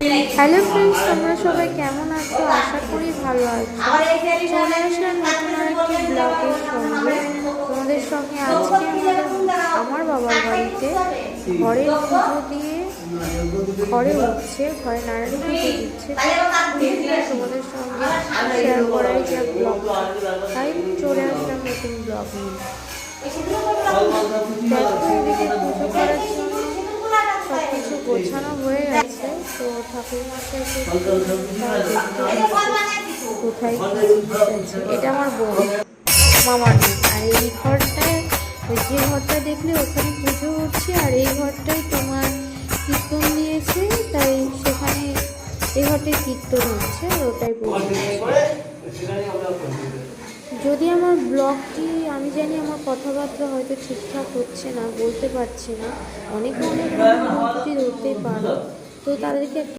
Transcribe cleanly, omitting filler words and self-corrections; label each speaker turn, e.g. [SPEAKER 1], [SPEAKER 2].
[SPEAKER 1] Hello friends, তোমরা সবাই কেমন আছো? আশা করি ভালো আছো। চলে আসলাম নতুন আরেকটি ব্লগের সঙ্গে। তোমাদের সঙ্গে আজকে আমার বাবার বাড়িতে ঘরের পুজো দিয়ে ঘরে উঠছে, ঘরে নাড়াড়ি পুজো দিচ্ছে, তোমাদের সঙ্গে শেয়ার করাই যা ব্লগ, তাই চলে আসলাম নতুন ব্লগ নিয়ে। দেখো, এদিকে পুজো করার জন্য সব কিছু গোছানো হয়ে গেছে। তো ঠাকুর মশাইকে কোথায় গেছে, এটা আমার বোন মামার মেয়ে। আর এই ঘরটায়, যে ঘরটা দেখলে ওখানে পুজো হচ্ছে, আর এই ঘরটাই তোমার কীর্তন দিয়েছে, তাই সেখানে এই ঘরটায় কীর্তন হচ্ছে, আর ওটাই পুজো হচ্ছে। যদি আমার ব্লগটি, আমি জানি আমার কথাবার্তা হয়তো ঠিকঠাক হচ্ছে না, বলতে পারছি না, অনেক রকম ধরতেই পারো, তো তাদেরকে